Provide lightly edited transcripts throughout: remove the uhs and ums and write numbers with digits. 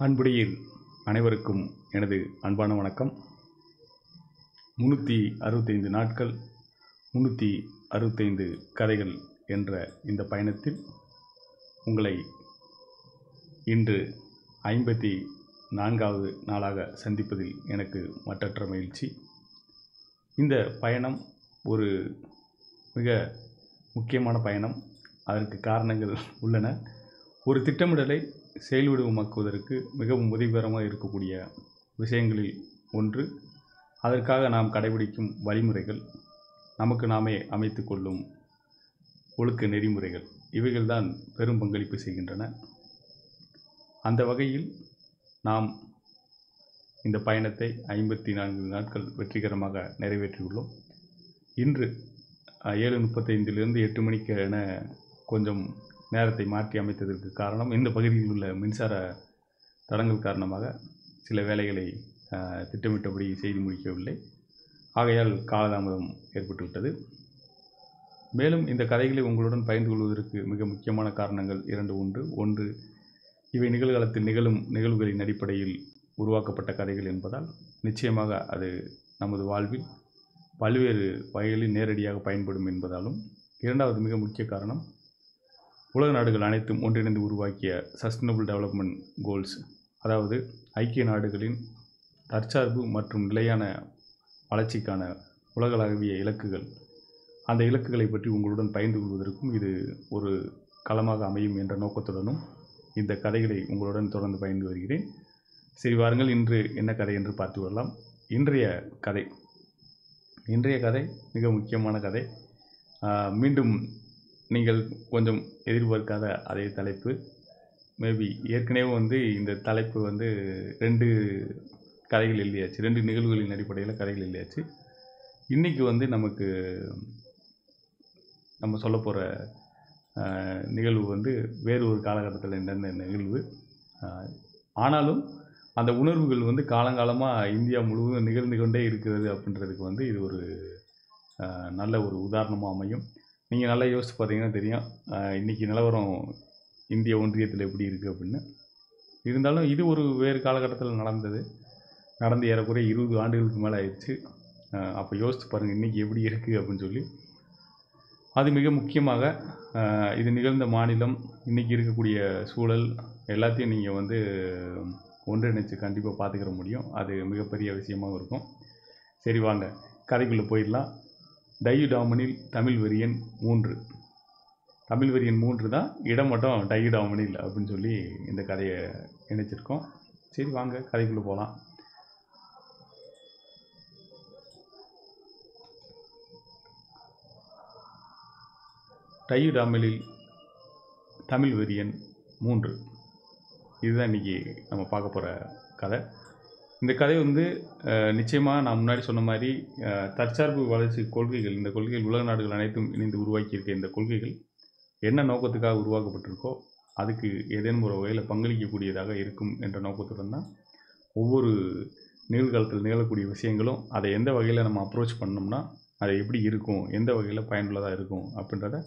அன்புடையீர் அனைவருக்கும் எனது அன்பான வணக்கம். 365 நாட்கள் 365 கதைகள் என்ற இந்த பயணத்தில் உங்களை இன்று 54வது நாளாக சந்திப்பதில் எனக்கு மற்றற்ற மகிழ்ச்சி. இந்த பயணம் ஒரு மிக முக்கியமான பயணம். அதற்கு காரணங்கள் உள்ளன. ஒரு திட்டமிடலை செயல்வடிவமாக்குவதற்கு மிகவும் உதவிகரமாக இருக்கக்கூடிய விஷயங்களில் ஒன்று, அதற்காக நாம் கடைபிடிக்கும் வழிமுறைகள், நமக்கு நாமே அமைத்து கொள்ளும் ஒழுக்க நெறிமுறைகள், இவைகள்தான் பெரும் பங்களிப்பு செய்கின்றன. அந்த வகையில் நாம் இந்த பயணத்தை 54 நாட்கள் வெற்றிகரமாக நிறைவேற்றியுள்ளோம். இன்று 7:35 8 மணிக்கு என கொஞ்சம் நேரத்தை மாற்றி அமைத்ததற்கு காரணம், இந்த பகுதியில் உள்ள மின்சார தடங்கல் காரணமாக சில வேலைகளை திட்டமிட்டபடி செய்து முடிக்கவில்லை. ஆகையால் காலதாமதம் ஏற்பட்டுவிட்டது. மேலும் இந்த கதைகளை உங்களுடன் பகிர்ந்து கொள்வதற்கு மிக முக்கியமான காரணங்கள் இரண்டு உண்டு. ஒன்று, இவை நிகழ்காலத்தில் நிகழும் நிகழ்வுகளின் அடிப்படையில் உருவாக்கப்பட்ட கதைகள் என்பதால் நிச்சயமாக அது நமது வாழ்வில் பல்வேறு வகைகளில் நேரடியாக பயன்படும் என்பதாலும், இரண்டாவது மிக முக்கிய காரணம், உலக நாடுகள் அனைத்தும் ஒன்றிணைந்து உருவாக்கிய சஸ்டைனபிள் டெவலப்மெண்ட் கோல்ஸ், அதாவது ஐக்கிய நாடுகளின் தற்சார்பு மற்றும் நிலையான வளர்ச்சிக்கான உலகளாவிய இலக்குகள், அந்த இலக்குகளை பற்றி உங்களுடன் பகிர்ந்து கொள்வதற்கும் இது ஒரு களமாக அமையும் என்ற நோக்கத்துடனும் இந்த கதைகளை உங்களுடன் தொடர்ந்து பகிர்ந்து வருகிறேன். சரி, வாருங்கள், இன்று என்ன கதை என்று பார்த்து வரலாம். இன்றைய கதை மிக முக்கியமான கதை. மீண்டும் நீங்கள் கொஞ்சம் எதிர்பார்க்காத அதே தலைப்பு. மேபி ஏற்கனவே இந்த தலைப்பு 2 கதைகள் எழுதியாச்சு, 2 நிகழ்வுகளின் அடிப்படையில் கதைகள் எழுதியாச்சு. இன்றைக்கி நம்ம சொல்ல போகிற நிகழ்வு வேறு ஒரு காலகட்டத்தில் நடந்த நிகழ்வு. ஆனாலும் அந்த உணர்வுகள் காலங்காலமாக இந்தியா முழுவதும் நிகழ்ந்து கொண்டே இருக்கிறது அப்படின்றதுக்கு இது ஒரு நல்ல ஒரு உதாரணமாக அமையும். நீங்கள் நல்லா யோசித்து பார்த்தீங்கன்னா தெரியும் இன்றைக்கி நிலவரம் இந்திய ஒன்றியத்தில் எப்படி இருக்குது அப்படின்னு. இருந்தாலும் இது ஒரு வேறு காலகட்டத்தில் நடந்து ஏறக்குறைய 20 ஆண்டுகளுக்கு மேலே ஆயிடுச்சு. அப்போ யோசித்து பாருங்கள் இன்றைக்கி எப்படி இருக்குது அப்படின்னு சொல்லி. அது மிக முக்கியமாக இது நிகழ்ந்த மாநிலம், இன்றைக்கி இருக்கக்கூடிய சூழல் எல்லாத்தையும் நீங்கள் ஒன்றிணைச்சு கண்டிப்பாக பார்த்துக்கிற முடியும். அது மிகப்பெரிய விஷயமாகவும் இருக்கும். சரி, வாங்க கதைக்குள்ளே போயிடலாம். டையூடாமனில் தமிழ் வெறியன் 3. தமிழ் வெறியன் 3 தான், இடம் மட்டும் டையூடாமனில் அப்படின்னு சொல்லி இந்த கதையை இணைச்சிருக்கோம். சரி, வாங்க கதைக்குள்ளே போகலாம். டையூடாமனில் தமிழ் வெறியன் 3, இதுதான் இன்றைக்கி நம்ம பார்க்க போகிற கதை. இந்த கதை நிச்சயமாக நான் முன்னாடி சொன்ன மாதிரி தற்சார்பு வளர்ச்சி கொள்கைகள், இந்த கொள்கைகள் உலக நாடுகள் அனைத்தும் இணைந்து உருவாக்கியிருக்க இந்த கொள்கைகள் என்ன நோக்கத்துக்காக உருவாக்கப்பட்டிருக்கோ அதுக்கு ஏதேனும் ஒரு வகையில் பங்களிக்கக்கூடியதாக இருக்கும் என்ற நோக்கத்துடன் தான் ஒவ்வொரு நிகழ்காலத்தில் நிகழக்கூடிய விஷயங்களும் அதை எந்த வகையில் நம்ம அப்ரோச் பண்ணோம்னா அது எப்படி இருக்கும், எந்த வகையில் பயனுள்ளதாக இருக்கும் அப்படின்றத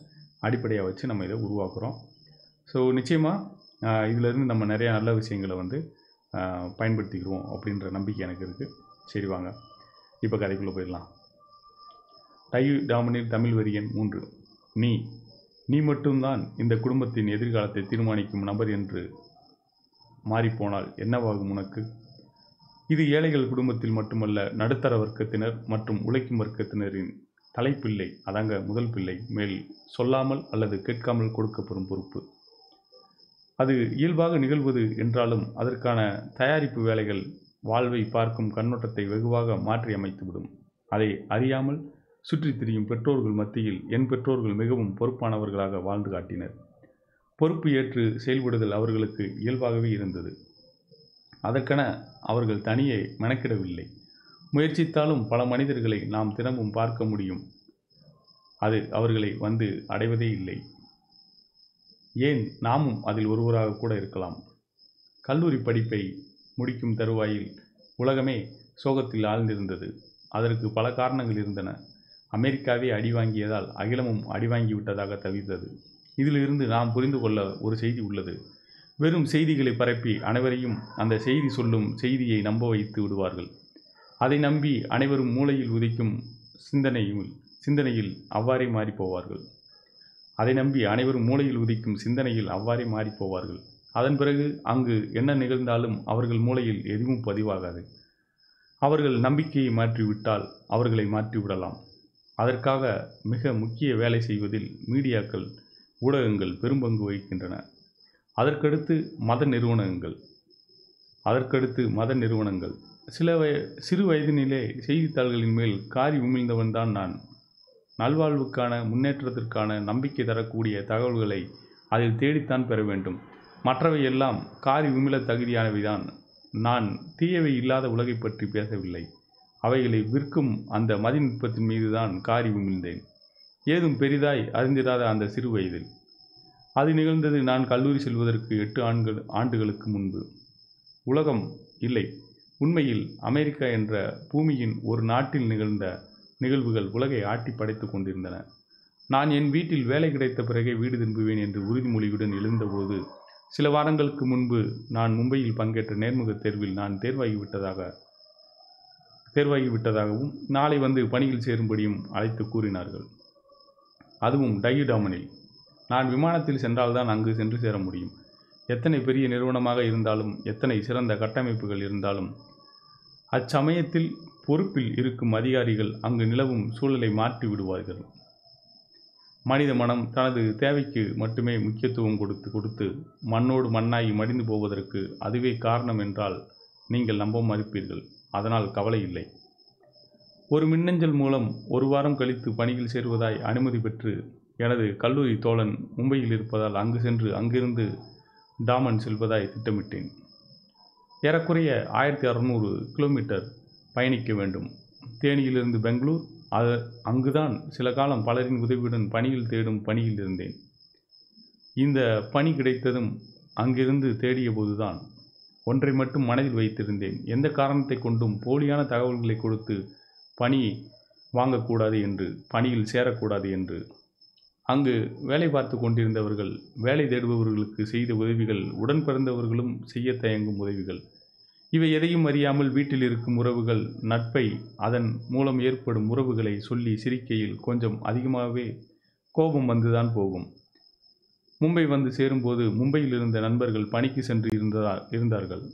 அடிப்படையாக வச்சு நம்ம இதை உருவாக்குறோம். ஸோ நிச்சயமாக இதிலேருந்து நம்ம நிறையா நல்ல விஷயங்களை பயன்படுத்திக்கிறோம் அப்படின்ற நம்பிக்கை எனக்கு இருக்குது. சரி, வாங்க இப்போ கதைக்குள்ளே போயிடலாம். டையூடாமனில் தமிழ் வெறியன் 3. நீ மட்டும்தான் இந்த குடும்பத்தின் எதிர்காலத்தை தீர்மானிக்கும் நபர் என்று மாறிப்போனால் என்னவாகும் உனக்கு? இது ஏழைகள் குடும்பத்தில் மட்டுமல்ல, நடுத்தர வர்க்கத்தினர் மற்றும் உழைக்கும் வர்க்கத்தினரின் தலைப்பிள்ளை, அதாங்க முதல் பிள்ளை மேல் சொல்லாமல் அல்லது கேட்காமல் கொடுக்கப்படும் பொறுப்பு. அது இயல்பாக நிகழ்வது என்றாலும் அதற்கான தயாரிப்பு வேலைகள் வாழ்வை பார்க்கும் கண்ணோட்டத்தை வெகுவாக மாற்றி அமைத்துவிடும். அதை அறியாமல் சுற்றித் திரியும் பெற்றோர்கள் மத்தியில் என் பெற்றோர்கள் மிகவும் பொறுப்பானவர்களாக வாழ்ந்து காட்டினர். பொறுப்பு ஏற்று செயல்படுதல் அவர்களுக்கு இயல்பாகவே இருந்தது. அதற்கென அவர்கள் தனியே மெனக்கிடவில்லை. முயற்சித்தாலும் பல மனிதர்களை நாம் தினமும் பார்க்க முடியும். அது அவர்களை அடைவதே இல்லை. ஏன் நாமும் அதில் ஒருவராக கூட இருக்கலாம். கல்லூரி படிப்பை முடிக்கும் தருவாயில் உலகமே சோகத்தில் ஆழ்ந்திருந்தது. அதற்கு பல காரணங்கள் இருந்தன. அமெரிக்காவே அடிவாங்கியதால் அகிலமும் அடிவாங்கிவிட்டதாக தவிர்த்தது. இதிலிருந்து நாம் புரிந்து கொள்ள ஒரு செய்தி உள்ளது. வெறும் செய்திகளை பரப்பி அனைவரையும் அந்த செய்தி சொல்லும் செய்தியை நம்ப வைத்து விடுவார்கள். அதை நம்பி அனைவரும் மூளையில் உதிக்கும் சிந்தனையில் அவ்வாறே மாறிப்போவார்கள். அதன் பிறகு அங்கு என்ன நிகழ்ந்தாலும் அவர்கள் மூளையில் எதுவும் பதிவாகாது. அவர்கள் நம்பிக்கையை மாற்றிவிட்டால் அவர்களை மாற்றிவிடலாம். அதற்காக மிக முக்கிய வேலை செய்வதில் மீடியாக்கள், ஊடகங்கள் பெரும்பங்கு வகிக்கின்றன. அதற்கடுத்து மத நிறுவனங்கள். சிறு வயதினிலே செய்தித்தாள்களின் மேல் காரி உமிழ்ந்தவன்தான் நான். நல்வாழ்வுக்கான, முன்னேற்றத்திற்கான, நம்பிக்கை தரக்கூடிய தகவல்களை அதில் தேடித்தான் பெற வேண்டும். மற்றவை எல்லாம் காரி உமிழ தகுதியானவைதான். நான் தீயவை இல்லாத உலகை பற்றி பேசவில்லை. அவைகளை விற்கும் அந்த மதிநுட்பத்தின் மீதுதான் காரி உமிழ்ந்தேன். ஏதும் பெரிதாய் அறிந்திராத அந்த சிறு வயதில். அது நிகழ்ந்தது நான் கல்லூரி செல்வதற்கு 8 ஆண்டுகளுக்கு முன்பு. உலகம் இல்லை, உண்மையில் அமெரிக்கா என்ற பூமியின் ஒரு நாட்டில் நிகழ்ந்த நிகழ்வுகள் உலகை ஆட்டி படைத்து கொண்டிருந்தன. நான் என் வீட்டில் வேலை கிடைத்த பிறகே வீடு திரும்புவேன் என்று உறுதிமொழியுடன் எழுந்தபோது, சில வாரங்களுக்கு முன்பு நான் மும்பையில் பங்கேற்ற நேர்முகத் தேர்வில் நான் தேர்வாகிவிட்டதாகவும் நாளை வந்து பணியில் சேரும்படியும் அழைத்து கூறினார்கள். அதுவும் டையூடாமனில். நான் விமானத்தில் சென்றால்தான் அங்கு சென்று சேர முடியும். எத்தனை பெரிய நிறுவனமாக இருந்தாலும், எத்தனை சிறந்த கட்டமைப்புகள் இருந்தாலும், அச்சமயத்தில் பொறுப்பில் இருக்கும் அதிகாரிகள் அங்கு நிலவும் சூழலை மாற்றி விடுவார்கள். மனித மனம் தனது தேவைக்கு மட்டுமே முக்கியத்துவம் கொடுத்து மண்ணோடு மண்ணாகி மடிந்து போவதற்கு அதுவே காரணம் என்றால் நீங்கள் நம்ப மறுப்பீர்கள். அதனால் கவலை இல்லை. ஒரு மின்னஞ்சல் மூலம் 1 வாரம் கழித்து பணியில் சேருவதாய் அனுமதி பெற்று எனது கல்லூரி தோழன் மும்பையில் இருப்பதால் அங்கு சென்று அங்கிருந்து டாமன் செல்வதாய் திட்டமிட்டேன். ஏறக்குறைய 1600 கிலோமீட்டர் பயணிக்க வேண்டும். தேனியிலிருந்து பெங்களூர். அங்குதான் சில காலம் பலரின் உதவியுடன் பணியில் தேடும் பணியில் இருந்தேன். இந்த பணி கிடைத்ததும் அங்கிருந்து தேடிய போதுதான் ஒன்றை மட்டும் மனதில் வைத்திருந்தேன். எந்த காரணத்தை கொண்டும் போலியான தகவல்களை கொடுத்து பணி வாங்கக்கூடாது என்று, பணியில் சேரக்கூடாது என்று. அங்கு வேலை பார்த்து கொண்டிருந்தவர்கள், வேலை தேடுபவர்களுக்கு செய்த உதவிகள், உடன் பிறந்தவர்களும் செய்ய தயங்கும் உதவிகள், இவை எதையும் அறியாமல் வீட்டில் இருக்கும் உறவுகள், நட்பை, அதன் மூலம் ஏற்படும் உறவுகளை சொல்லி சிரிக்கையில் கொஞ்சம் அதிகமாகவே கோபம் வந்துதான் போகும். மும்பை வந்து சேரும்போது மும்பையில் இருந்த நண்பர்கள் பணிக்கு சென்று இருந்தார்கள்.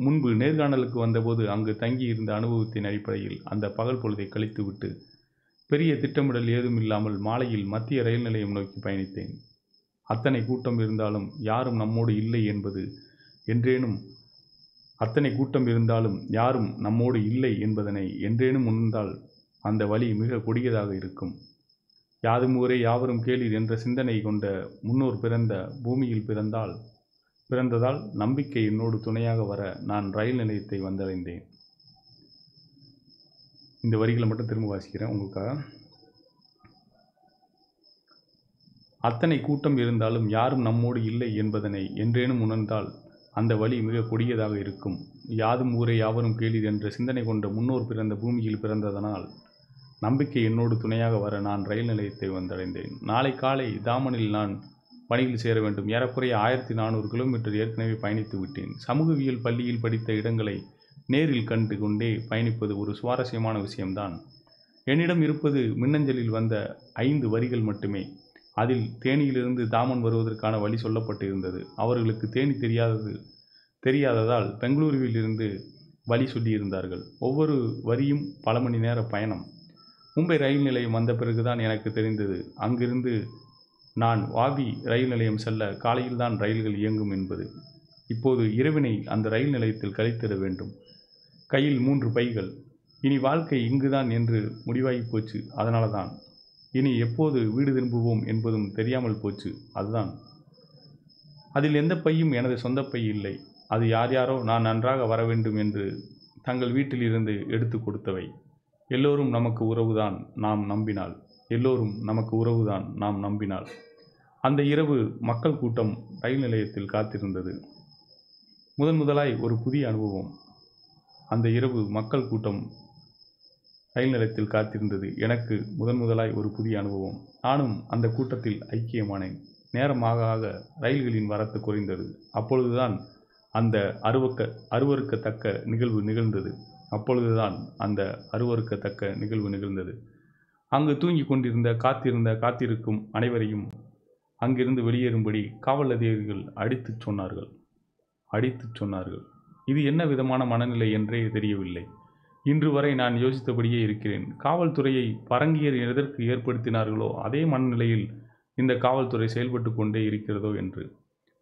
முன்பு நேர்காணலுக்கு வந்தபோது அங்கு தங்கி இருந்த அனுபவத்தின் அடிப்படையில் அந்த பகல் பொழுதை கழித்துவிட்டு பெரிய திட்டமிடல் ஏதும் இல்லாமல் மாலையில் மத்திய ரயில் நிலையம் நோக்கி பயணித்தேன். அத்தனை கூட்டம் இருந்தாலும் யாரும் நம்மோடு இல்லை என்பதனை என்றேனும் உணர்ந்தால் அந்த வழி மிக கொடியதாக இருக்கும். யாதும் ஊரே யாவரும் கேளீர் என்ற சிந்தனை கொண்ட முன்னோர் பிறந்த பூமியில் பிறந்ததால் நம்பிக்கை என்னோடு துணையாக வர நான் ரயில் நிலையத்தை வந்தடைந்தேன். இந்த வரிகளை மட்டும் திரும்ப வாசிக்கிறேன் உங்களுக்காக. அத்தனை கூட்டம் இருந்தாலும் யாரும் நம்மோடு இல்லை என்பதனை என்றேனும் உணர்ந்தால் அந்த வழி மிக கொடியதாக இருக்கும். யாதும் ஊரே யாவரும் கேளீர் என்ற சிந்தனை கொண்ட முன்னோர் பிறந்த பூமியில் பிறந்ததனால் நம்பிக்கை என்னோடு துணையாக வர நான் ரயில் நிலையத்தை வந்தடைந்தேன். நாளை காலை தாமனில் நான் பணியில் சேர வேண்டும். ஏறக்குறைய 1400 கிலோமீட்டர் ஏற்கனவே பயணித்து விட்டேன். சமூகவியல் பள்ளியில் படித்த இடங்களை நேரில் கண்டு கொண்டே பயணிப்பது ஒரு சுவாரஸ்யமான விஷயம்தான். என்னிடம் இருப்பது மின்னஞ்சலில் வந்த 5 வரிகள் மட்டுமே. அதில் தேனியிலிருந்து தாமன் வருவதற்கான வழி சொல்லப்பட்டிருந்தது. அவர்களுக்கு தேனி தெரியாததால் பெங்களூருவில் இருந்து வழி சொல்லியிருந்தார்கள். ஒவ்வொரு வரியும் பல மணி நேர பயணம். மும்பை ரயில் நிலையம் வந்த பிறகுதான் எனக்கு தெரிந்தது, அங்கிருந்து நான் வாபி ரயில் நிலையம் செல்ல காலையில்தான் ரயில்கள் இயங்கும் என்பது. இப்போது இரவினை அந்த ரயில் நிலையத்தில் கழித்திட வேண்டும். கையில் 3 பைகள். இனி வாழ்க்கை இங்குதான் என்று முடிவாகி போச்சு. அதனால்தான் இனி எப்போது வீடு திரும்புவோம் என்பதும் தெரியாமல் போச்சு. அதுதான். அதில் எந்த பையும் எனது சொந்த பை இல்லை. அது யாரோ நான் நன்றாக வர வேண்டும் என்று தங்கள் வீட்டில் இருந்து எடுத்து கொடுத்தவை. எல்லோரும் நமக்கு உறவுதான் நாம் நம்பினால். அந்த இரவு மக்கள் கூட்டம் ரயில் நிலையத்தில் காத்திருந்தது. முதலாய் ஒரு புதிய அனுபவம். அந்த இரவு மக்கள் கூட்டம் ரயில் நிலையத்தில் காத்திருந்தது எனக்கு முதலாய் ஒரு புதிய அனுபவம். நானும் அந்த கூட்டத்தில் ஐக்கியமானேன். நேரமாக ஆக ரயில்களின் வரத்து குறைந்தது. அப்பொழுதுதான் அந்த அருவருக்கத்தக்க நிகழ்வு நிகழ்ந்தது. அங்கு தூங்கிக் கொண்டிருந்த காத்திருக்கும் அனைவரையும் அங்கிருந்து வெளியேறும்படி காவல் அதிகாரிகள் அடித்துச் சொன்னார்கள். இது என்ன விதமான மனநிலை என்றே தெரியவில்லை. இன்று வரை நான் யோசித்தபடியே இருக்கிறேன். காவல்துறையை பரங்கியர் எதற்கு ஏற்படுத்தினார்களோ அதே மனநிலையில் இந்த காவல்துறை செயல்பட்டு கொண்டே இருக்கிறதோ என்று.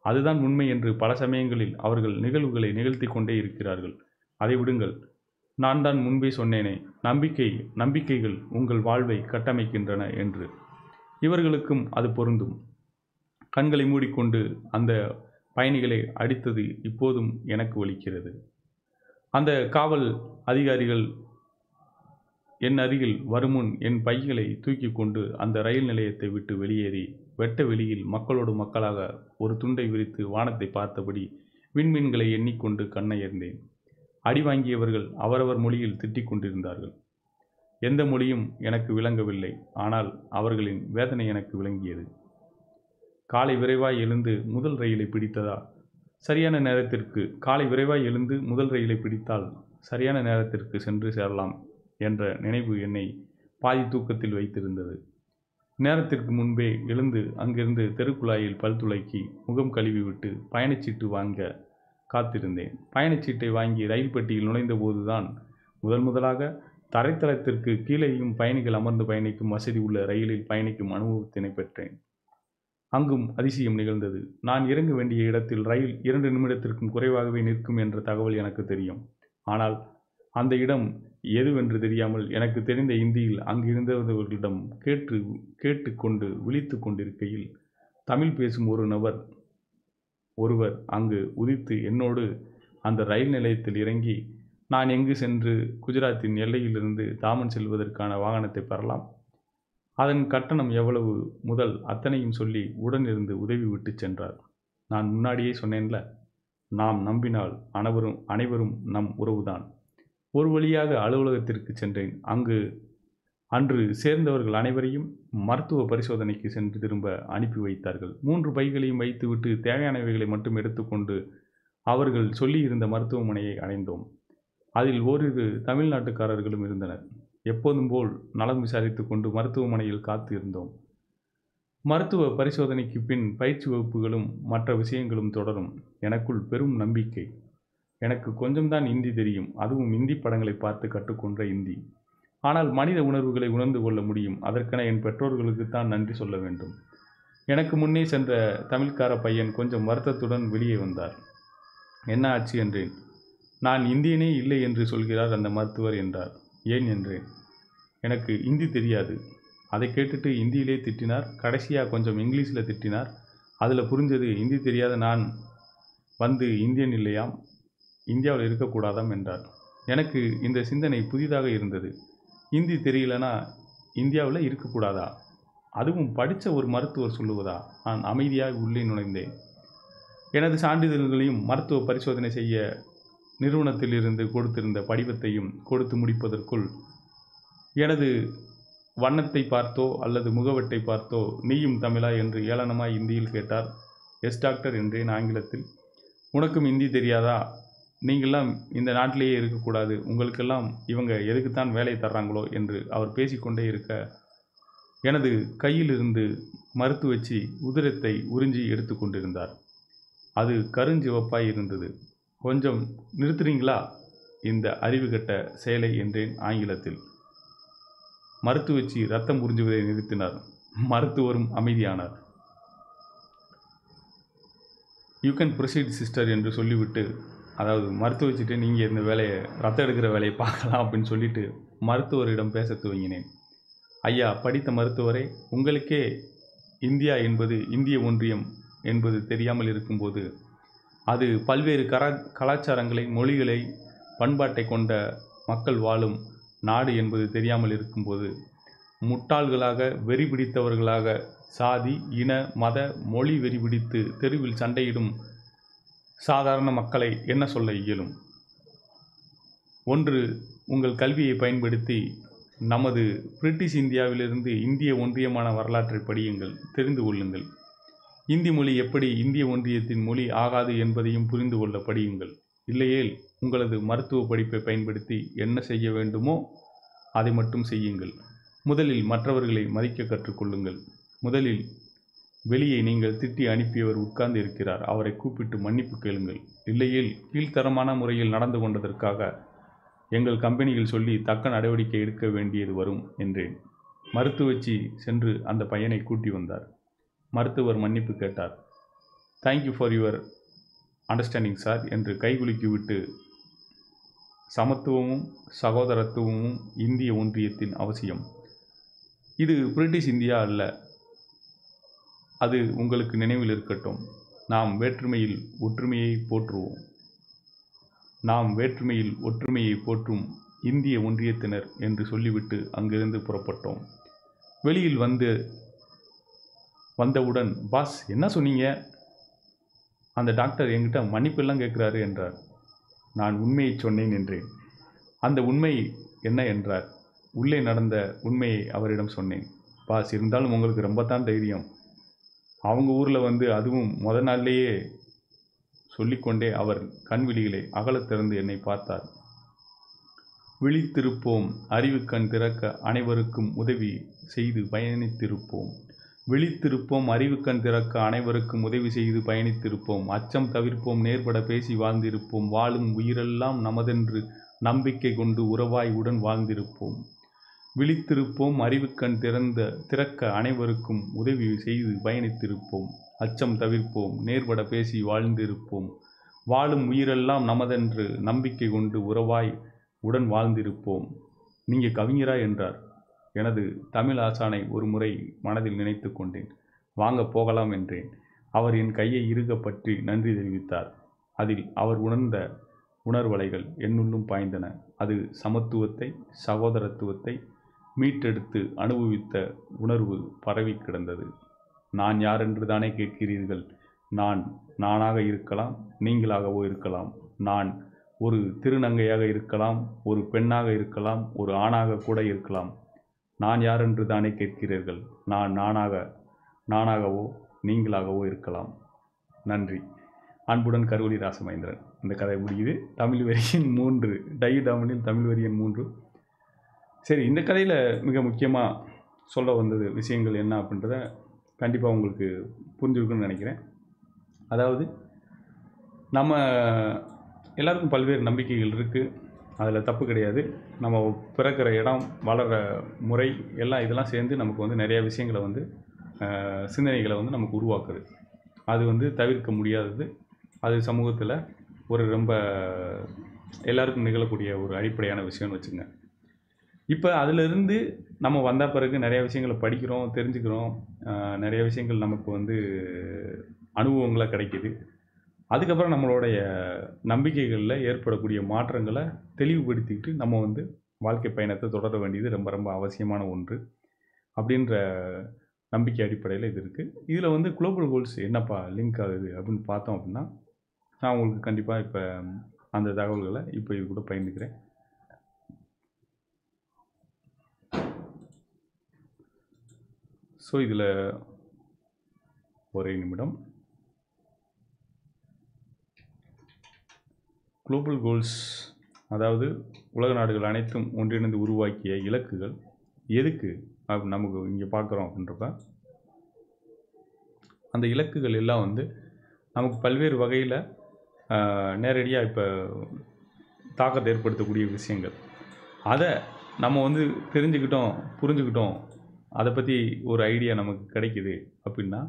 அதுதான் உண்மை என்று பல சமயங்களில் அவர்கள் நிகழ்வுகளை நிகழ்த்தி கொண்டே இருக்கிறார்கள். அதை விடுங்கள். நான் தான் முன்பே சொன்னேனே, நம்பிக்கைகள் உங்கள் வாழ்வை கட்டமைக்கின்றன என்று. இவர்களுக்கும் அது பொருந்தும். கண்களை மூடிக்கொண்டு அந்த பயணிகளை அடித்தது இப்போதும் எனக்கு வலிக்கிறது. அந்த காவல் அதிகாரிகள் என் அருகில் வருமுன் என் பைகளை தூக்கி கொண்டு அந்த ரயில் நிலையத்தை விட்டு வெளியேறி வெட்ட வெளியில் மக்களோடு மக்களாக ஒரு துண்டை விரித்து வானத்தை பார்த்தபடி விண்மீன்களை எண்ணிக்கொண்டு கண்ணயர்ந்தேன். அடி வாங்கியவர்கள் அவரவர் மொழியில் திட்டிக் கொண்டிருந்தார்கள். எந்த மொழியும் எனக்கு விளங்கவில்லை. ஆனால் அவர்களின் வேதனை எனக்கு விளங்கியது. காலை விரைவாய் எழுந்து முதல் ரயிலை பிடித்தால் சரியான நேரத்திற்கு சென்று சேரலாம் என்ற நினைவு என்னை பாதி தூக்கத்தில் வைத்திருந்தது. நேரத்திற்கு முன்பே எழுந்து அங்கிருந்து தெருக்குழாயில் பல் துலக்கி முகம் கழுவிவிட்டு பயணச்சீட்டு வாங்க காத்திருந்தேன். பயணச்சீட்டை வாங்கி ரயில் பெட்டியில் நுழைந்தபோதுதான் முதலாக தரைத்தளத்திற்கு கீழேயும் பயணிகள் அமர்ந்து பயணிக்கும் வசதி உள்ள ரயிலில் பயணிக்கும் அனுபவத்தினை பெற்றேன். அங்கும் அதிசயம் நிகழ்ந்தது. நான் இறங்க வேண்டிய இடத்தில் ரயில் 2 நிமிடத்திற்கும் குறைவாகவே நிற்கும் என்ற தகவல் எனக்கு தெரியும். ஆனால் அந்த இடம் எதுவென்று தெரியாமல் எனக்கு தெரிந்த இந்தியில் அங்கிருந்தவர்களிடம் கேட்டுக்கொண்டு விழித்து கொண்டிருக்கையில் தமிழ் பேசும் ஒருவர் அங்கு உதித்து என்னோடு அந்த ரயில் நிலையத்தில் இறங்கி, நான் எங்கு சென்று குஜராத்தின் எல்லையிலிருந்து தாமன் செல்வதற்கான வாகனத்தை பெறலாம், அதன் கட்டணம் எவ்வளவு முதல் அத்தனையும் சொல்லி உடனிருந்து உதவி விட்டு சென்றார். நான் முன்னாடியே சொன்னேன்ல, நாம் நம்பினால் அனைவரும் நம் உறவுதான். ஒரு வழியாக அலுவலகத்திற்கு சென்றேன். அன்று சேர்ந்தவர்கள் அனைவரையும் மருத்துவ பரிசோதனைக்கு சென்று திரும்ப அனுப்பி வைத்தார்கள். 3 பைகளையும் வைத்துவிட்டு தேவையானவைகளை மட்டும் எடுத்துக்கொண்டு அவர்கள் சொல்லியிருந்த மருத்துவமனையை அடைந்தோம். அதில் ஓரிரு தமிழ்நாட்டுக்காரர்களும் இருந்தனர். எப்போதும் போல் நலம் விசாரித்து கொண்டு மருத்துவமனையில் காத்து இருந்தோம். மருத்துவ பரிசோதனைக்கு பின் பயிற்சி வகுப்புகளும் மற்ற விஷயங்களும் தொடரும். எனக்குள் பெரும் நம்பிக்கை. எனக்கு கொஞ்சம்தான் இந்தி தெரியும். அதுவும் இந்தி படங்களை பார்த்து கற்றுக்கொண்ட இந்தி. ஆனால் மனித உணர்வுகளை உணர்ந்து கொள்ள முடியும். அதற்கென என் பெற்றோர்களுக்குத்தான் நன்றி சொல்ல வேண்டும். எனக்கு முன்னே சென்ற தமிழ்கார பையன் கொஞ்சம் வருத்தத்துடன் வெளியே வந்தார். என்ன ஆச்சு என்றேன். நான் இந்தியனே இல்லை என்று சொல்கிறார் அந்த மருத்துவர் என்றார். ஏன் என்றேன். எனக்கு இந்தி தெரியாது. அதை கேட்டுட்டு இந்தியிலே திட்டினார். கடைசியாக கொஞ்சம் இங்கிலீஷில் திட்டினார். அதில் புரிஞ்சது இந்தி தெரியாத நான் வந்து இந்தியன் இல்லையாம், இந்தியாவில் இருக்கக்கூடாதாம் என்றார். எனக்கு இந்த சிந்தனை புதிதாக இருந்தது. இந்தி தெரியலனா இந்தியாவில் இருக்கக்கூடாதா? அதுவும் படித்த ஒரு மருத்துவர் சொல்லுவதா? நான் அமைதியாக உள்ளே நுழைந்தேன். எனது சான்றிதழ்களையும் மருத்துவ பரிசோதனை செய்ய நிறுவனத்திலிருந்து கொடுத்திருந்த படிவத்தையும் கொடுத்து முடிப்பதற்குள் எனது வண்ணத்தை பார்த்தோ அல்லது முகவட்டை பார்த்தோ நீயும் தமிழா என்று ஏளனமாய் இந்தியில் கேட்டார். எஸ் டாக்டர் என்றேன் ஆங்கிலத்தில். உனக்கும் இந்தி தெரியாதா? நீங்கள்லாம் இந்த நாட்டிலேயே இருக்கக்கூடாது. உங்களுக்கெல்லாம் இவங்க எதுக்குத்தான் வேலை தர்றாங்களோ என்று அவர் பேசிக்கொண்டே இருக்க எனது கையிலிருந்து மருத்துவச்சி உதிரத்தை உறிஞ்சி எடுத்து கொண்டிருந்தார். அது கருஞ்சிவப்பாய் இருந்தது. கொஞ்சம் நிறுத்துறீங்களா இந்த அறிவுகட்ட செயலை என்றேன் ஆங்கிலத்தில். மருத்துவச்சி ரத்தம் உறிஞ்சுவதை நிறுத்தினார். மருத்துவரும் அமைதியானார். யூ கேன் ப்ரொசீட் சிஸ்டர் என்று சொல்லிவிட்டு, அதாவது மருத்துவச்சிட்டு நீங்கள் இந்த வேலையை ரத்தம் எடுக்கிற வேலையை பார்க்கலாம் அப்படின்னு சொல்லிட்டு மருத்துவரிடம் பேச துவங்கினேன். ஐயா படித்த மருத்துவரே, உங்களுக்கே இந்தியா என்பது இந்திய ஒன்றியம் என்பது தெரியாமல் இருக்கும்போது, அது பல்வேறு கலாச்சாரங்களை, மொழிகளை, பண்பாட்டை கொண்ட மக்கள் வாழும் நாடு என்பது தெரியாமல் இருக்கும்போது, முட்டாள்களாக, வெறி பிடித்தவர்களாக, சாதி, இன, மத, மொழி வெறி பிடித்து தெருவில் சண்டையிடும் சாதாரண மக்களை என்ன சொல்ல இயலும்? ஒன்று, உங்கள் கல்வியை பயன்படுத்தி நமது பிரிட்டிஷ் இந்தியாவிலிருந்து இந்திய ஒன்றியமான வரலாற்றை படியுங்கள், தெரிந்து கொள்ளுங்கள். இந்தி மொழி எப்படி இந்திய ஒன்றியத்தின் மொழி ஆகாது என்பதையும் புரிந்து கொள்ள படியுங்கள். இல்லையேல் உங்களது மருத்துவ படிப்பை பயன்படுத்தி என்ன செய்ய வேண்டுமோ அதை மட்டும் செய்யுங்கள். முதலில் மற்றவர்களை மதிக்க கற்றுக்கொள்ளுங்கள். முதலில் வெளியே நீங்கள் திட்டி அனுப்பியவர் உட்கார்ந்து இருக்கிறார். அவரை கூப்பிட்டு மன்னிப்பு கேளுங்கள். இல்லையேல் கீழ்த்தரமான முறையில் நடந்து கொண்டதற்காக எங்கள் கம்பெனியில் சொல்லி தக்க நடவடிக்கை எடுக்க வேண்டியது வரும் என்றேன். மருத்துவச்சி சென்று அந்த பையனை கூட்டி வந்தார். மருத்துவர் மன்னிப்பு கேட்டார். Thank you for your understanding sir என்று கைகுலுக்கிவிட்டு, சமத்துவமும் சகோதரத்துவமும் இந்திய ஒன்றியத்தின் அவசியம். இது பிரிட்டிஷ் இந்தியா அல்ல. அது உங்களுக்கு நினைவில் இருக்கட்டும். நாம் வேற்றுமையில் ஒற்றுமையை போற்றுவோம். நாம் வேற்றுமையில் ஒற்றுமையை போற்றும் இந்திய ஒன்றியத்தினர் என்று சொல்லிவிட்டு அங்கிருந்து புறப்பட்டோம். வெளியில் வந்தவுடன், பாஸ் என்ன சொன்னீங்க? அந்த டாக்டர் என்கிட்ட மன்னிப்பெல்லாம் கேட்குறாரு என்றார். நான் உண்மையை சொன்னேன் என்றேன். அந்த உண்மை என்ன என்றார். உள்ளே நடந்த உண்மையை அவரிடம் சொன்னேன். பாஸ், இருந்தாலும் உங்களுக்கு ரொம்ப தான் தைரியம். அவங்க ஊரில் அதுவும் முதல் நாள்லேயே சொல்லிக்கொண்டே அவர் கண்விழிகளை அகலத் திறந்து என்னை பார்த்தார். விழித்திருப்போம், அறிவுக்கண் திறக்க அனைவருக்கும் உதவி செய்து பயணித்திருப்போம். விழித்திருப்போம், அறிவுக்கண் திறக்க அனைவருக்கும் உதவி செய்து பயணித்திருப்போம். அச்சம் தவிர்ப்போம், நேர்பட பேசி வாழ்ந்திருப்போம். வாழும் உயிரெல்லாம் நமதென்று நம்பிக்கை கொண்டு உறவாய் உடன் வாழ்ந்திருப்போம். விழித்திருப்போம், அறிவுக்கண் திறக்க அனைவருக்கும் உதவி செய்து பயணித்திருப்போம். அச்சம் தவிர்ப்போம், நேர்பட பேசி வாழ்ந்திருப்போம். வாழும் உயிரெல்லாம் நமதென்று நம்பிக்கை கொண்டு உறவாய் உடன் வாழ்ந்திருப்போம். நீங்கள் கவிஞரா என்றார். எனது தமிழ் ஆசானை ஒரு முறை மனதில் நினைத்து கொண்டேன். வாங்க போகலாம் என்றேன். அவர் என் கையை இறுக பற்றி நன்றி தெரிவித்தார். அதில் அவர் உணர்ந்த உணர்வலைகள் என்னுள்ளும் பாய்ந்தன. அது சமத்துவத்தை, சகோதரத்துவத்தை மீட்டெடுத்து அனுபவித்த உணர்வு பரவி கிடந்தது. நான் யாரென்று தானே கேட்கிறீர்கள். நானாக இருக்கலாம், நீங்களாகவோ இருக்கலாம். நான் ஒரு திருநங்கையாக இருக்கலாம், ஒரு பெண்ணாக இருக்கலாம், ஒரு ஆணாக கூட இருக்கலாம். நான் யாரென்று தானே கேட்கிறீர்கள். நானாகவோ நீங்களாகவோ இருக்கலாம். நன்றி. அன்புடன் கருவொளி ராசமகேந்திரன். இந்த கதை முடியுது. தமிழ் வரியன் 3, டை டாமனில் தமிழ் வரியன் 3. சரி, இந்த கதையில் மிக முக்கியமாக சொல்ல வந்தது விஷயங்கள் என்ன அப்படின்றத கண்டிப்பாக உங்களுக்கு புரிஞ்சுருக்குன்னு நினைக்கிறேன். அதாவது நம்ம எல்லாருக்கும் பல்வேறு நம்பிக்கைகள் இருக்குது. அதில் தப்பு கிடையாது. நம்ம பிறக்கிற இடம், வளர்கிற முறை எல்லாம் இதெல்லாம் சேர்ந்து நமக்கு நிறையா விஷயங்களை சிந்தனைகளை நமக்கு உருவாக்குது. அது தவிர்க்க முடியாதது. அது சமூகத்தில் ஒரு ரொம்ப எல்லாருக்கும் நிகழக்கூடிய ஒரு அடிப்படையான விஷயம்னு வச்சுங்க. இப்போ அதிலிருந்து நம்ம வந்த பிறகு நிறையா விஷயங்களை படிக்கிறோம், தெரிஞ்சுக்கிறோம். நிறைய விஷயங்கள் நமக்கு அனுபவங்களாக கிடைக்கிது. அதுக்கப்புறம் நம்மளுடைய நம்பிக்கைகளில் ஏற்படக்கூடிய மாற்றங்களை தெளிவுபடுத்திக்கிட்டு நம்ம வாழ்க்கை பயணத்தை தொடர வேண்டியது ரொம்ப ரொம்ப அவசியமான ஒன்று அப்படின்ற நம்பிக்கை அடிப்படையில் இது இருக்குது. இதில் குளோபல் கோல்ஸ் என்னப்பா லிங்க் ஆகுது அப்படின்னு பார்த்தோம் அப்படின்னா, நான் உங்களுக்கு கண்டிப்பாக இப்போ அந்த தகவல்களை இப்போ இது கூட பகிர்ந்துக்கிறேன். ஸோ இதில் ஒரே நிமிடம். குளோபல் கோல்ஸ் அதாவது உலக நாடுகள் அனைத்தும் ஒன்றிணைந்து உருவாக்கிய இலக்குகள் எதுக்கு நமக்கு இங்கே பார்க்குறோம் அப்படின்றப்ப, அந்த இலக்குகள் எல்லாம் நமக்கு பல்வேறு வகையில் நேரடியாக இப்போ தாக்கத்தை ஏற்படுத்தக்கூடிய விஷயங்கள். அதை நம்ம தெரிஞ்சுக்கிட்டோம், புரிஞ்சுக்கிட்டோம், அதை பற்றி ஒரு ஐடியா நமக்கு கிடைக்குது அப்படின்னா,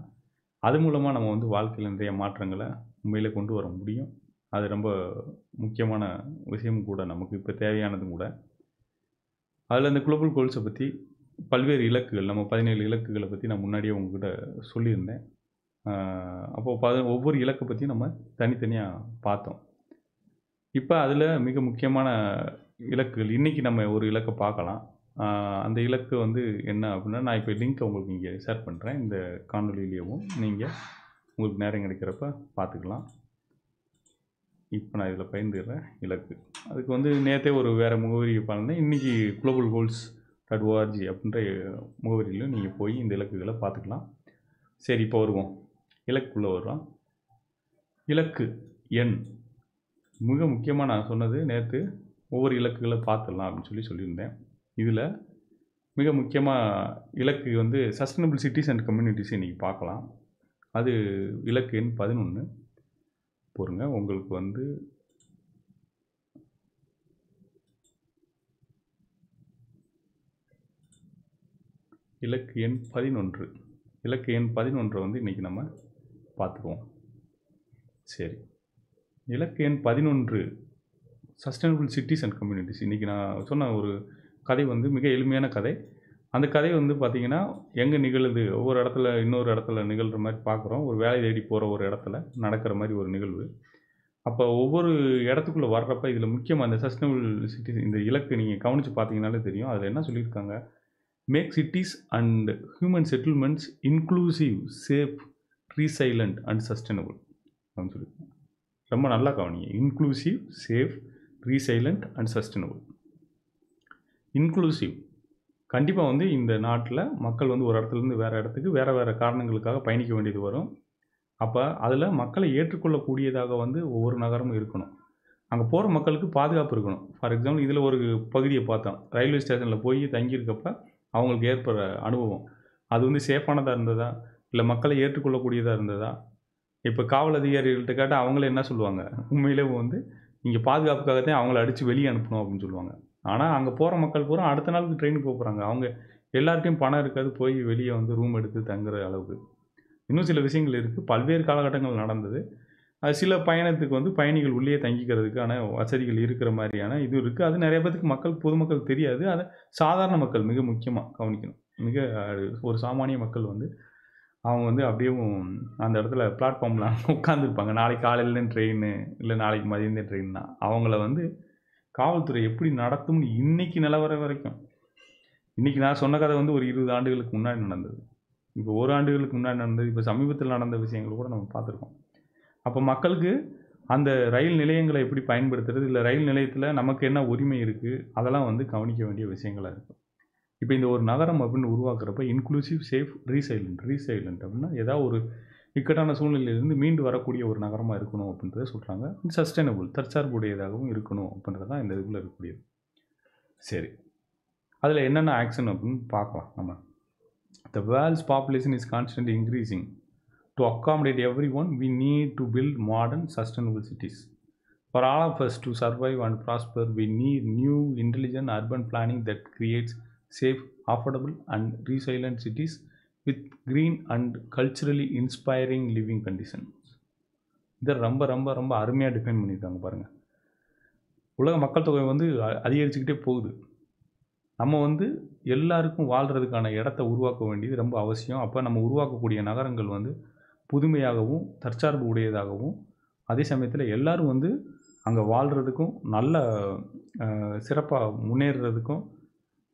அது மூலமாக நம்ம வாழ்க்கையில் நிறைய மாற்றங்களை உண்மையிலே கொண்டு வர முடியும். அது ரொம்ப முக்கியமான விஷயமும் கூட, நமக்கு இப்போ தேவையானதும் கூட. அதில் இந்த குளோபல் கோல்ஸை பற்றி பல்வேறு இலக்குகள், நம்ம 17 இலக்குகளை பற்றி நான் முன்னாடியே உங்ககிட்ட சொல்லியிருந்தேன். அப்போது ஒவ்வொரு இலக்கை பற்றி நம்ம தனித்தனியாக பார்த்தோம். இப்போ அதில் மிக முக்கியமான இலக்குகள், இன்றைக்கி நம்ம ஒரு இலக்கை பார்க்கலாம். அந்த இலக்கு என்ன அப்படின்னா, நான் இப்போ லிங்க்கை உங்களுக்கு இங்கே ஷேர் பண்ணுறேன். இந்த காணொலியிலேயும் நீங்கள் உங்களுக்கு நேரம் கிடைக்கிறப்ப பார்த்துக்கலாம். இப்போ நான் இதில் பகிர்ந்துடுறேன் இலக்கு. அதுக்கு நேற்றே ஒரு வேறு முகவரியை பாருங்கள். இன்றைக்கி globalgoals.org அப்படின்ற முகவரியிலும் நீங்கள் போய் இந்த இலக்குகளை பார்த்துக்கலாம். சரி, இப்போ வருவோம். இலக்குள்ளே வர்றோம். இலக்கு எண் மிக முக்கியமாக நான் சொன்னது நேற்று ஒவ்வொரு இலக்குகளை பார்த்துடலாம் அப்படின்னு சொல்லியிருந்தேன். இதில் மிக முக்கியமாக இலக்கு வந்து சஸ்டைனபிள் சிட்டிஸ் அண்ட் கம்யூனிட்டிஸ் இன்றைக்கி பார்க்கலாம். அது இலக்கு எண் 11. பொறுங்க, உங்களுக்கு வந்து இலக்கு எண் 11. இலக்கு எண் 11 வந்து இன்றைக்கி நம்ம பார்த்துருவோம். சரி, இலக்கு எண் 11 சஸ்டைனபிள் சிட்டிஸ் அண்ட் கம்யூனிட்டிஸ். இன்றைக்கி நான் சொன்ன ஒரு கதை வந்து மிக எளிமையான கதை. அந்த கதை வந்து பார்த்திங்கன்னா எங்கே நிகழுது, ஒவ்வொரு இடத்துல இன்னொரு இடத்துல நிகழ்கிற மாதிரி பார்க்குறோம். ஒரு வேலை தேடி போகிற ஒரு இடத்துல நடக்கிற மாதிரி ஒரு நிகழ்வு. அப்போ ஒவ்வொரு இடத்துக்குள்ளே வர்றப்ப இதில் முக்கியமாக அந்த சஸ்டைனபிள் சிட்டிஸ் இந்த இலக்கு நீங்கள் கவனித்து பார்த்தீங்கன்னாலே தெரியும். அதில் என்ன சொல்லியிருக்காங்க, make cities and human settlements inclusive, safe, resilient and sustainable அப்படின்னு சொல்லியிருக்காங்க. ரொம்ப நல்லா கவனிங்க. Inclusive, safe, resilient and sustainable. Inclusive கண்டிப்பாக வந்து இந்த நாட்டில் மக்கள் வந்து ஒரு இடத்துலேருந்து வேறு இடத்துக்கு வேறு காரணங்களுக்காக பயணிக்க வேண்டியது வரும். அப்போ அதில் மக்களை ஏற்றுக்கொள்ளக்கூடியதாக வந்து ஒவ்வொரு நகரமும் இருக்கணும். அங்கே போகிற மக்களுக்கு பாதுகாப்பு இருக்கணும். ஃபார் எக்ஸாம்பிள் இதில் ஒரு பகுதியை பார்த்தோம். ரயில்வே ஸ்டேஷனில் போய் தங்கியிருக்கப்ப அவங்களுக்கு ஏற்படுற அனுபவம் அது வந்து சேஃபானதாக இருந்ததா, இல்லை மக்களை ஏற்றுக்கொள்ளக்கூடியதாக இருந்ததா? இப்போ காவல் அதிகாரிகள்கிட்ட கேட்டால் அவங்களே என்ன சொல்லுவாங்க, உண்மையிலே வந்து இங்கே பாதுகாப்புக்காகத்தான் அவங்கள அடித்து வெளியே அனுப்பணும் அப்படின்னு சொல்லுவாங்க. ஆனால் அங்கே போகிற மக்கள் பூரா அடுத்த நாளுக்கு ட்ரெயினுக்கு போகிறாங்க. அவங்க எல்லார்ட்டையும் பணம் இருக்காது, போய் வெளியே வந்து ரூம் எடுத்து தங்குற அளவுக்கு. இன்னும் சில விஷயங்கள் இருக்குது. பல்வேறு காலகட்டங்கள் நடந்தது. அது சில பயணத்துக்கு வந்து பயணிகள் உள்ளே தங்கிக்கிறதுக்கான வசதிகள் இருக்கிற மாதிரியான இது இருக்குது. அது நிறைய பேருக்கு பொதுமக்கள் தெரியாது. அதை சாதாரண மக்கள் மிக முக்கியமாக கவனிக்கணும். மிக ஒரு சாமானிய மக்கள் வந்து அவங்க வந்து அப்படியே அந்த இடத்துல பிளாட்ஃபார்மில் உட்காந்துருப்பாங்க. நாளைக்கு காலையில் ட்ரெயின், இல்லை நாளைக்கு மதியம் ட்ரெயின்னா அவங்கள வந்து காவல்துறை எப்படி நடத்தும்னு இன்றைக்கி நிலவர வரைக்கும். இன்றைக்கி நான் சொன்ன கதை வந்து ஒரு 20 ஆண்டுகளுக்கு முன்னாடி நடந்தது. இப்போ ஒரு ஆண்டுகளுக்கு முன்னாடி நடந்தது. இப்போ சமீபத்தில் நடந்த விஷயங்கள் கூட நம்ம பார்த்துருக்கோம். அப்போ மக்களுக்கு அந்த ரயில் நிலையங்களை எப்படி பயன்படுத்துறது, இல்லை ரயில் நிலையத்தில் நமக்கு என்ன உரிமை இருக்குது, அதெல்லாம் வந்து கவனிக்க வேண்டிய விஷயங்களாக இருக்குது. இப்போ இந்த ஒரு நகரம் அப்படின்னு உருவாக்குறப்ப இன்க்ளூசிவ், சேஃப், ரீசைலண்ட் அப்படின்னா ஏதாவது ஒரு இக்கட்டான சூழ்நிலையிலிருந்து மீண்டு வரக்கூடிய ஒரு நகரமாக இருக்கணும் அப்படின்றத சொல்கிறாங்க. சஸ்டைனபிள், தற்சார்புடையதாகவும் இருக்கணும் அப்படின்றது தான் இந்த இதுக்குள்ளே இருக்கக்கூடியது. சரி, அதில் என்னென்ன ஆக்ஷன் அப்படின்னு பார்க்கலாம் நம்ம. The world's population is constantly increasing. To accommodate everyone, we need to build modern, sustainable cities. For all of us to survive and prosper, we need new, intelligent urban planning that creates safe, affordable, and resilient cities with green and culturally inspiring living conditions. இதை ரொம்ப ரொம்ப ரொம்ப அருமையாக define பண்ணியிருக்காங்க பாருங்கள். உலக மக்கள் தொகை வந்து அதிகரிச்சுக்கிட்டே போகுது. நம்ம வந்து எல்லாருக்கும் வாழ்கிறதுக்கான இடத்த உருவாக்க வேண்டியது ரொம்ப அவசியம். அப்போ நம்ம உருவாக்கக்கூடிய நகரங்கள் வந்து புதுமையாகவும் தற்சார்பு உடையதாகவும், அதே சமயத்தில் எல்லோரும் வந்து அங்கே வாழ்கிறதுக்கும் நல்ல சிறப்பாக முன்னேறுறதுக்கும்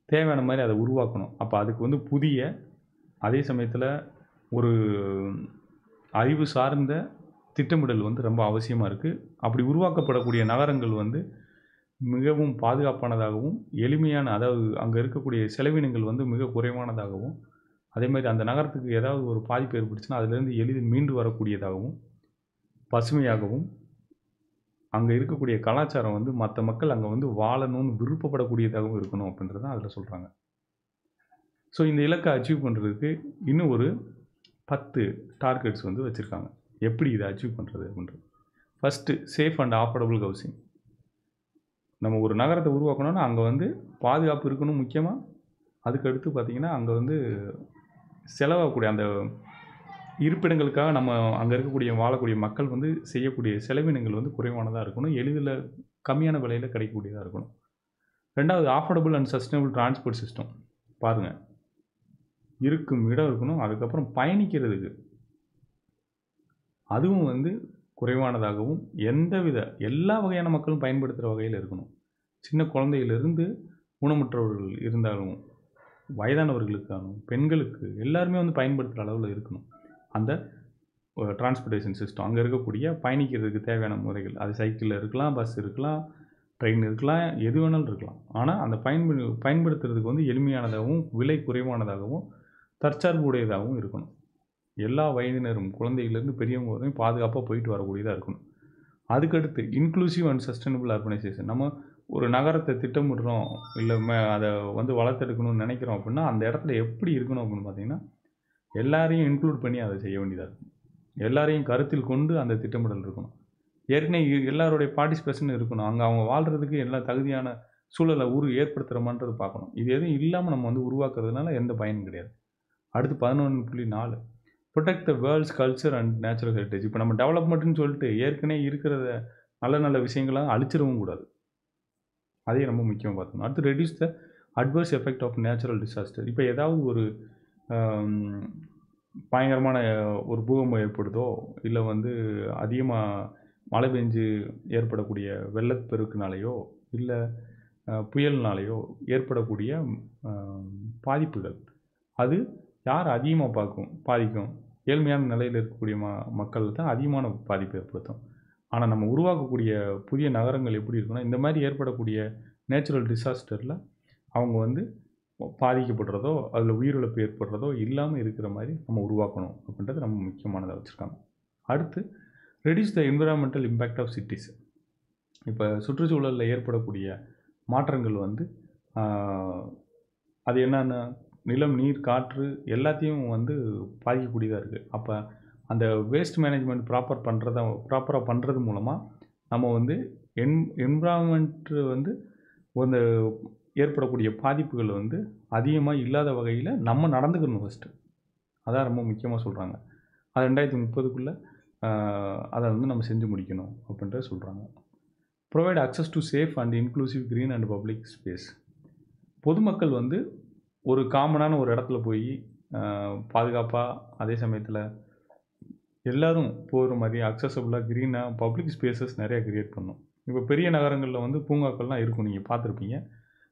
தேவையான மாதிரி அதை உருவாக்கணும். அப்போ அதுக்கு வந்து புதிய, அதே சமயத்தில் ஒரு அறிவு சார்ந்த திட்டமிடல் வந்து ரொம்ப அவசியமாக இருக்குது. அப்படி உருவாக்கப்படக்கூடிய நகரங்கள் வந்து மிகவும் பாதுகாப்பானதாகவும், எளிமையான, அதாவது அங்கே இருக்கக்கூடிய செலவினங்கள் வந்து மிக குறைவானதாகவும், அதே மாதிரி அந்த நகரத்துக்கு ஏதாவது ஒரு பாதிப்பு ஏற்பட்டுச்சுன்னா அதிலேருந்து எளிதில் மீண்டு வரக்கூடியதாகவும், பசுமையாகவும், அங்கே இருக்கக்கூடிய கலாச்சாரம் வந்து மற்ற மக்கள் அங்கே வந்து வாழணும்னு விருப்பப்படக்கூடியதாகவும் இருக்கணும் அப்படின்றது தான் அதில் சொல்கிறாங்க. ஸோ இந்த இலக்கை அச்சீவ் பண்ணுறதுக்கு இன்னும் ஒரு 10 டார்கெட்ஸ் வந்து வச்சுருக்காங்க. எப்படி இதை அச்சீவ் பண்ணுறது அப்படின்றது. First, safe and affordable housing. நம்ம ஒரு நகரத்தை உருவாக்கணும்னா அங்கே வந்து பாதுகாப்பு இருக்கணும் முக்கியமாக. அதுக்கடுத்து பார்த்திங்கன்னா அங்கே வந்து செலவாகக்கூடிய அந்த இருப்பிடங்களுக்காக நம்ம அங்கே இருக்கக்கூடிய வாழக்கூடிய மக்கள் வந்து செய்யக்கூடிய செலவினங்கள் வந்து குறைவானதாக இருக்கணும். எளிதில் கம்மியான விலையில் கிடைக்கக்கூடியதாக இருக்கணும். ரெண்டாவது, ஆஃபோர்டபுள் அண்ட் சஸ்டைனபிள் டிரான்ஸ்போர்ட் சிஸ்டம். பாருங்கள், இருக்கும் இடம் இருக்கணும். அதுக்கப்புறம் பயணிக்கிறதுக்கு அதுவும் வந்து குறைவானதாகவும், எல்லா வகையான மக்களும் பயன்படுத்துகிற வகையில் இருக்கணும். சின்ன குழந்தையிலிருந்து ஊனமுற்றவர்கள் இருந்தாலும், வயதானவர்களுக்கான பெண்களுக்கு எல்லாருமே வந்து பயன்படுத்துகிற அளவில் இருக்கணும் அந்த டிரான்ஸ்போர்ட்டேஷன் சிஸ்டம். அங்கே இருக்கக்கூடிய பயணிக்கிறதுக்கு தேவையான முறைகள், அது சைக்கிளில் இருக்கலாம், பஸ் இருக்கலாம், ட்ரெயின் இருக்கலாம், எது வேணாலும் இருக்கலாம். ஆனால் அந்த பயன்படுத்துறதுக்கு வந்து எளிமையானதாகவும், விலை குறைவானதாகவும், தற்சார்பு உடையதாகவும் இருக்கணும். எல்லா வயதினரும் குழந்தையிலேருந்து பெரியவங்க வரையும் பாதுகாப்பாக போயிட்டு வரக்கூடியதாக இருக்கணும். அதுக்கடுத்து இன்க்ளூசிவ் அண்ட் சஸ்டைனபிள் அர்பனைசேஷன். நம்ம ஒரு நகரத்தை திட்டமிடுறோம், இல்லை அதை வந்து வளர்த்தெடுக்கணும்னு நினைக்கிறோம் அப்படின்னா அந்த இடத்துல எப்படி இருக்கணும் அப்படின்னு பார்த்தீங்கன்னா, எல்லாரையும் இன்க்ளூட் பண்ணி அதை செய்ய வேண்டியதாக இருக்கும். எல்லாரையும் கருத்தில் கொண்டு அந்த திட்டமிடல் இருக்கணும். ஏற்கனவே எல்லாருடைய பார்ட்டிசிபேஷன் இருக்கணும். அங்கே அவங்க வாழ்கிறதுக்கு எல்லா தகுதியான சூழலை ஏற்படுத்துகிறோமான்றது பார்க்கணும். இது எதுவும் இல்லாமல் நம்ம வந்து உருவாக்குறதுனால எந்த பயனும் கிடையாது. அடுத்து 11.4 protect the world's culture and natural heritage. இப்போ நம்ம டெவலப்மெண்ட்னு சொல்லிட்டு ஏற்கனவே இருக்கிறத நல்ல நல்ல விஷயங்களை அழிச்சிடவும் கூடாது. அதே ரொம்ப முக்கியமாக பார்க்கணும். அடுத்து reduce the adverse effect of natural disaster. இப்போ ஏதாவது ஒரு பயங்கரமான ஒரு பூகம்பம் ஏற்படுதோ, இல்லை வந்து அதிகமாக மழை பெஞ்சு ஏற்படக்கூடிய வெள்ளப்பெருக்குனாலேயோ, இல்லை புயல்னாலேயோ ஏற்படக்கூடிய பாதிப்புகள், அது யார் அதிகமாக பாதிக்கும்? ஏழ்மையான நிலையில் இருக்கக்கூடிய மக்கள் தான் அதிகமான பாதிப்பு ஏற்படுத்தும். ஆனால் நம்ம உருவாக்கக்கூடிய புதிய நகரங்கள் எப்படி இருக்குன்னா, இந்த மாதிரி ஏற்படக்கூடிய நேச்சுரல் டிசாஸ்டரில் அவங்க வந்து பாதிக்கப்படுறதோ, அதில் உயிரிழப்பு ஏற்படுறதோ இல்லாமல் இருக்கிற மாதிரி நம்ம உருவாக்கணும் அப்படின்றது ரொம்ப முக்கியமானதாக வச்சுருக்காங்க. அடுத்து reduce the environmental impact of cities. இப்போ சுற்றுச்சூழலில் ஏற்படக்கூடிய மாற்றங்கள் வந்து அது என்னென்னா, நிலம், நீர், காற்று எல்லாத்தையும் வந்து பாதிக்கக்கூடியதாக இருக்குது. அப்போ அந்த வேஸ்ட் மேனேஜ்மெண்ட் ப்ராப்பராக பண்ணுறது மூலமாக நம்ம வந்து என்விரான்மெண்ட்டு வந்து அந்த ஏற்படக்கூடிய பாதிப்புகள் வந்து அதிகமாக இல்லாத வகையில் நம்ம நடந்துக்கணும் ஃபஸ்ட்டு. அதான் ரொம்ப முக்கியமாக சொல்கிறாங்க. அது 2030க்குள்ளே அதை வந்து நம்ம செஞ்சு முடிக்கணும் அப்படின்றத சொல்கிறாங்க. Provide access to safe and inclusive green and public space. பொதுமக்கள் வந்து ஒரு காமனான ஒரு இடத்துல போய் பாதுகாப்பாக, அதே சமயத்தில் எல்லோரும் போகிற மாதிரி அக்சசபிளாக க்ரீனாக பப்ளிக் ஸ்பேசஸ் நிறையா க்ரியேட் பண்ணணும். இப்போ பெரிய நகரங்களில் வந்து பூங்காக்கள்லாம் இருக்கும், நீங்கள் பார்த்துருப்பீங்க.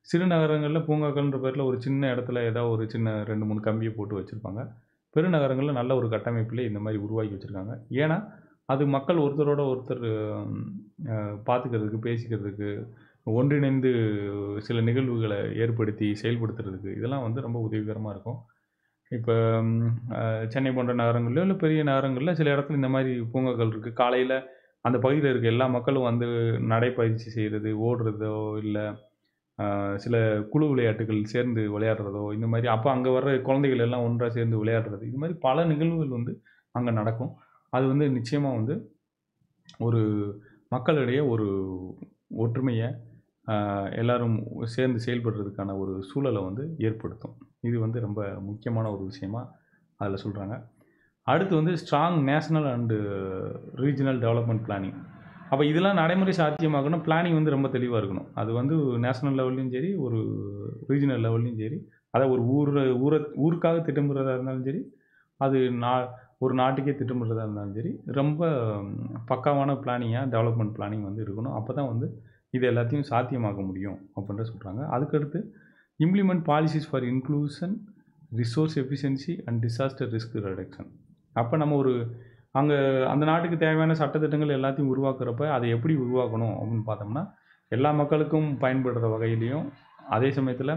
சிறு நகரங்களில் பூங்காக்கள்ன்ற பேரில் ஒரு சின்ன இடத்துல ஏதாவது ஒரு சின்ன 2-3 கம்பியை போட்டு வச்சுருப்பாங்க. பெருநகரங்களில் நல்ல ஒரு கட்டமைப்பில் இந்த மாதிரி உருவாக்கி வச்சுருக்காங்க. ஏன்னா அது மக்கள் ஒருத்தரோட ஒருத்தர் பார்த்துக்கிறதுக்கு, பேசிக்கிறதுக்கு, ஒன்றிணைந்து சில நிகழ்வுகளை ஏற்படுத்தி செயல்படுத்துறதுக்கு இதெல்லாம் வந்து ரொம்ப உதவிகரமாக இருக்கும். இப்போ சென்னை போன்ற நகரங்கள்லையோ இல்லை பெரிய நகரங்களில் சில இடத்துல இந்த மாதிரி பூங்காக்கள் இருக்குது. காலையில் அந்த பகுதியில் இருக்க எல்லா மக்களும் வந்து நடைப்பயிற்சி செய்கிறது, ஓடுறதோ, இல்லை சில குழு விளையாட்டுகள் சேர்ந்து விளையாடுறதோ, இந்த மாதிரி அப்போ அங்கே வர்ற குழந்தைகள் எல்லாம் ஒன்றாக சேர்ந்து விளையாடுறது, இது மாதிரி பல நிகழ்வுகள் வந்து அங்கே நடக்கும். அது வந்து நிச்சயமாக வந்து ஒரு மக்களிடையே ஒரு ஒற்றுமையை, எல்லோரும் சேர்ந்து செயல்படுறதுக்கான ஒரு சூழலை வந்து ஏற்படுத்தும். இது வந்து ரொம்ப முக்கியமான ஒரு விஷயமா அதில் சொல்கிறாங்க. அடுத்து வந்து strong national and regional development planning. அப்போ இதெல்லாம் நடைமுறை சாத்தியமாகணும், பிளானிங் வந்து ரொம்ப தெளிவாக இருக்கணும். அது வந்து நேஷனல் லெவல்லையும் சரி, ஒரு ரீஜனல் லெவல்லையும் சரி, அதை ஒரு ஊருக்காக திட்டமிடுறதா இருந்தாலும் சரி, அது ஒரு நாட்டுக்கே திட்டமிடுறதா இருந்தாலும் சரி, ரொம்ப பக்காவான பிளானிங்காக டெவலப்மெண்ட் பிளானிங் வந்து இருக்கணும். அப்போ தான் வந்து இது எல்லாத்தையும் சாத்தியமாக்க முடியும் அப்படின்ற சொல்கிறாங்க. அதுக்கடுத்து implement policies for inclusion, resource efficiency and disaster risk reduction. அப்போ நம்ம அங்கே அந்த நாட்டுக்கு தேவையான சட்டத்திட்டங்கள் எல்லாத்தையும் உருவாக்குறப்ப அதை எப்படி உருவாக்கணும் அப்படின்னு பார்த்தோம்னா, எல்லா மக்களுக்கும் பயன்படுற வகையிலையும், அதே சமயத்தில்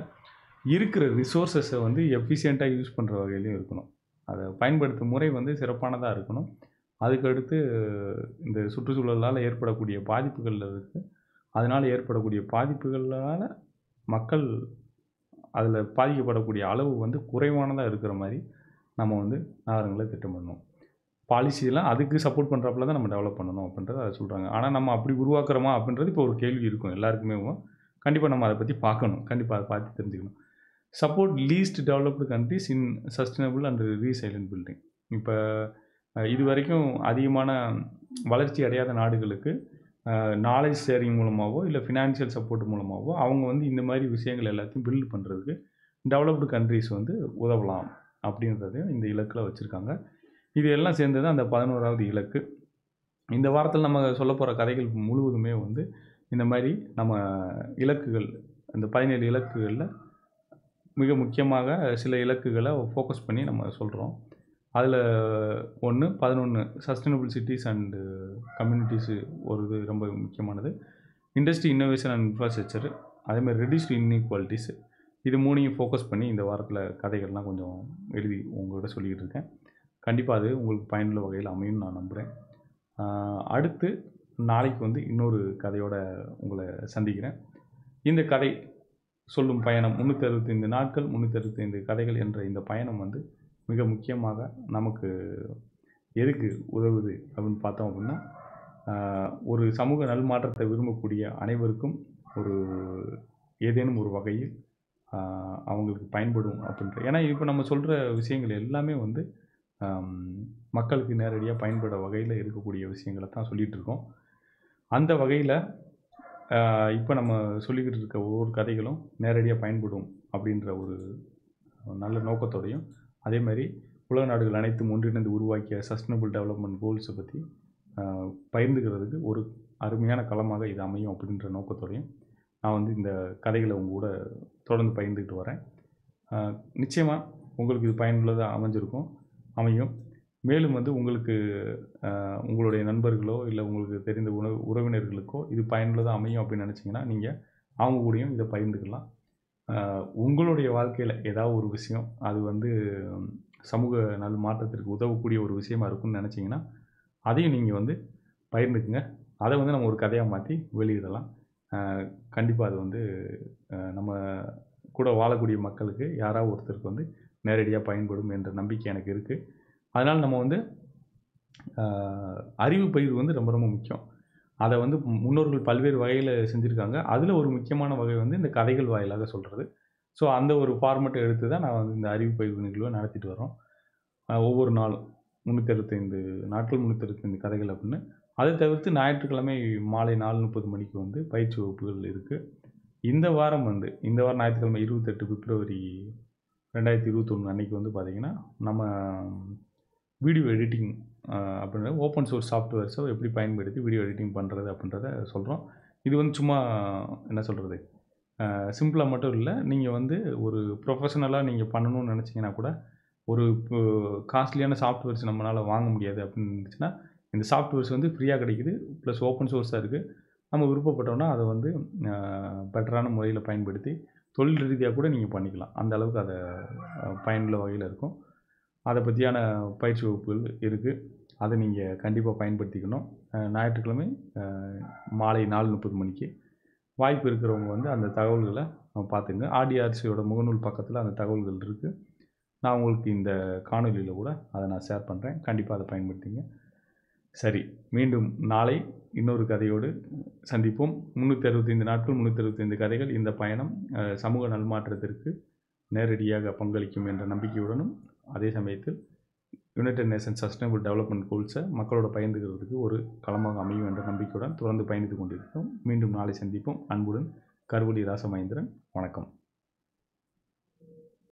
இருக்கிற ரிசோர்ஸஸை வந்து எஃபிஷியண்ட்டாக யூஸ் பண்ணுற வகையிலையும் இருக்கணும். அதை பயன்படுத்தும் முறை வந்து சிறப்பானதாக இருக்கணும். அதுக்கடுத்து இந்த சுற்றுச்சூழலால் ஏற்படக்கூடிய பாதிப்புகள் இருக்குது. அதனால் ஏற்படக்கூடிய பாதிப்புகளால் மக்கள் அதில் பாதிக்கப்படக்கூடிய அளவு வந்து குறைவானதாக இருக்கிற மாதிரி நம்ம வந்து நகரங்களை திட்டமிடணும். பாலிசியெல்லாம் அதுக்கு சப்போர்ட் பண்ணுறாப்புல தான் நம்ம டெவலப் பண்ணணும் அப்படின்றத அதை சொல்கிறாங்க. ஆனால் நம்ம அப்படி உருவாக்குறோமா அப்படின்றது இப்போ ஒரு கேள்வி இருக்கும் எல்லாருக்குமே. கண்டிப்பாக நம்ம அதை பற்றி பார்க்கணும். கண்டிப்பாக அதை பார்த்து தெரிஞ்சுக்கணும். Support least developed countries in sustainable and resilient building. இப்போ இது வரைக்கும் அதிகமான வளர்ச்சி அடையாத நாடுகளுக்கு நாலேஜ் ஷேரிங் மூலமாகவோ இல்லை ஃபினான்ஷியல் சப்போர்ட் மூலமாகவோ அவங்க வந்து இந்த மாதிரி விஷயங்கள் எல்லாத்தையும் பில்டு பண்ணுறதுக்கு டெவலப்டு கண்ட்ரிஸ் வந்து உதவலாம் அப்படின்றதையும் இந்த இலக்கில் வச்சுருக்காங்க. இது எல்லாம் சேர்ந்தது அந்த 11வது இலக்கு. இந்த வாரத்தில் நம்ம சொல்ல போகிற கதைகள் முழுவதுமே வந்து இந்த மாதிரி நம்ம இலக்குகள், அந்த 17 இலக்குகளில் மிக முக்கியமாக சில இலக்குகளை ஃபோக்கஸ் பண்ணி நம்ம சொல்கிறோம். அதில் 11 சஸ்டைனபிள் சிட்டிஸ் அண்டு கம்யூனிட்டிஸு ஒரு இது ரொம்ப முக்கியமானது. இண்டஸ்ட்ரி, இன்னோவேஷன் அண்ட் இன்ஃப்ராஸ்ட்ரக்சர், அதேமாதிரி ரெடியூஸ்டு இன்இக்வாலிட்டிஸ், இது 3ஐயும் ஃபோக்கஸ் பண்ணி இந்த வாரத்தில் கதைகள்லாம் கொஞ்சம் எழுதி உங்கள்கிட்ட சொல்லிக்கிட்டு இருக்கேன். கண்டிப்பாக அது உங்களுக்கு பயனுள்ள வகையில் அமையும்னு நான் நம்புகிறேன். அடுத்து நாளைக்கு வந்து இன்னொரு கதையோட உங்களை சந்திக்கிறேன். இந்த கதை சொல்லும் பயணம் 365 நாட்கள் 365 கதைகள் என்ற இந்த பயணம் வந்து மிக முக்கியமாக நமக்கு எதுக்கு உதவுது அப்படின்னு பார்த்தோம் அப்படின்னா, ஒரு சமூக நல்மாற்றத்தை விரும்பக்கூடிய அனைவருக்கும் ஒரு ஏதேனும் ஒரு வகையில் அவங்களுக்கு பயன்படும் அப்படின்ற. ஏன்னா இப்போ நம்ம சொல்கிற விஷயங்கள் எல்லாமே வந்து மக்களுக்கு நேரடியாக பயன்பட வகையில் இருக்கக்கூடிய விஷயங்களை தான் சொல்லிகிட்டு இருக்கோம். அந்த வகையில் இப்போ நம்ம சொல்லிக்கிட்டு இருக்க ஒவ்வொரு கதைகளும் நேரடியாக பயன்படும் அப்படின்ற ஒரு நல்ல நோக்கத்தோடையும், அதே மாதிரி உலக நாடுகள் அனைத்தும் ஒன்றிணைந்து உருவாக்கிய சஸ்டைனபிள் டெவலப்மெண்ட் கோல்ஸை பற்றி பகிர்ந்துக்கிறதுக்கு ஒரு அருமையான களமாக இது அமையும் அப்படின்ற நோக்கத்தோடையும் நான் வந்து இந்த கதைகளை உங்கள் கூட தொடர்ந்து பகிர்ந்துக்கிட்டு வரேன். நிச்சயமாக உங்களுக்கு இது பயனுள்ளதாக அமையும். மேலும் வந்து உங்களுக்கு உங்களுடைய நண்பர்களோ இல்லை உங்களுக்கு தெரிந்த உறவினர்களுக்கோ இது பயனுள்ளதாக அமையும் அப்படின்னு நினச்சிங்கன்னா நீங்கள் அவங்க கூடயும் இதை பகிர்ந்துக்கலாம். உங்களுடைய வாழ்க்கையில் ஏதாவது ஒரு விஷயம் அது வந்து சமூக நல் மாற்றத்திற்கு உதவக்கூடிய ஒரு விஷயமா இருக்குன்னு நினச்சிங்கன்னா அதையும் நீங்கள் வந்து பகிர்ந்துக்குங்க. அதை வந்து நம்ம ஒரு கதையாக மாற்றி வெளியிடலாம். கண்டிப்பாக அது வந்து நம்ம கூட வாழக்கூடிய மக்களுக்கு யாராவது ஒருத்தருக்கு வந்து நேரடியாக பயன்படும் என்ற நம்பிக்கை எனக்கு இருக்குது. அதனால் நம்ம வந்து அறிவு பகிர்வு வந்து ரொம்ப ரொம்ப முக்கியம். அதை வந்து முன்னோர்கள் பல்வேறு வகையில் செஞ்சுருக்காங்க. அதில் ஒரு முக்கியமான வகை வந்து இந்த கதைகள் வாயிலாக சொல்கிறது. ஸோ அந்த ஒரு ஃபார்மெட்டை எடுத்து தான் நான் வந்து இந்த அறிவு பகிர்வு நிகழ்வை நடத்திட்டு வரோம். ஒவ்வொரு நாளும் 365 நாட்கள் 365 கதைகள் அப்படின்னு. அதை தவிர்த்து ஞாயிற்றுக்கிழமை மாலை 4:30 மணிக்கு வந்து பயிற்சி வகுப்புகள் இருக்குது. இந்த வாரம் ஞாயிற்றுக்கிழமை 28 பிப்ரவரி 2021 அன்றைக்கி வந்து பார்த்திங்கன்னா நம்ம வீடியோ எடிட்டிங் அப்படின்ற ஓப்பன் சோர்ஸ் சாஃப்ட்வேர்ஸை எப்படி பயன்படுத்தி வீடியோ எடிட்டிங் பண்ணுறது அப்படின்றத சொல்கிறோம். இது வந்து சும்மா என்ன சொல்கிறது, சிம்பிளாக மட்டும் இல்லை, நீங்கள் வந்து ஒரு ப்ரொஃபஷனலாக நீங்கள் பண்ணணும்னு நினச்சிங்கன்னா கூட ஒரு காஸ்ட்லியான சாஃப்ட்வேர்ஸ் நம்மளால் வாங்க முடியாது அப்படின்னு இருந்துச்சுன்னா இந்த சாஃப்ட்வேர்ஸ் வந்து ஃப்ரீயாக கிடைக்குது, ப்ளஸ் ஓப்பன் சோர்ஸாக இருக்குது. நம்ம விருப்பப்பட்டோன்னா அதை வந்து பெட்டரான முறையில் பயன்படுத்தி தொழில் ரீதியாக கூட நீங்கள் பண்ணிக்கலாம். அந்த அளவுக்கு அதை பயனுள்ள வகையில் இருக்கும். அதை பற்றியான பயிற்சி வகுப்புகள் இருக்குது. அதை நீங்கள் கண்டிப்பாக பயன்படுத்திக்கணும். ஞாயிற்றுக்கிழமை மாலை 4:30 மணிக்கு வாய்ப்பு இருக்கிறவங்க வந்து அந்த தகவல்களை பார்த்துங்க. ஆர்டிஆர்சியோட முகநூல் பக்கத்தில் அந்த தகவல்கள் இருக்குது. நான் உங்களுக்கு இந்த காணொலியில் கூட அதை நான் ஷேர் பண்ணுறேன். கண்டிப்பாக அதை பயன்படுத்திங்க. சரி, மீண்டும் நாளை இன்னொரு கதையோடு சந்திப்போம். 365 நாட்கள் 365 கதைகள். இந்த பயணம் சமூக நல்மாற்றத்திற்கு நேரடியாக பங்களிக்கும் என்ற நம்பிக்கையுடனும், அதே சமயத்தில் யுனைடெட் நேஷன்ஸ் சஸ்டைனபிள் டெவலப்மெண்ட் கோல்ஸை மக்களோட பகிர்ந்துக்கிறதுக்கு ஒரு களமாக அமையும் என்ற நம்பிக்கையுடன் தொடர்ந்து பயணித்து கொண்டிருக்கிறோம். மீண்டும் நாளை சந்திப்போம். அன்புடன் கருவடி ராசமகேந்திரன். வணக்கம்.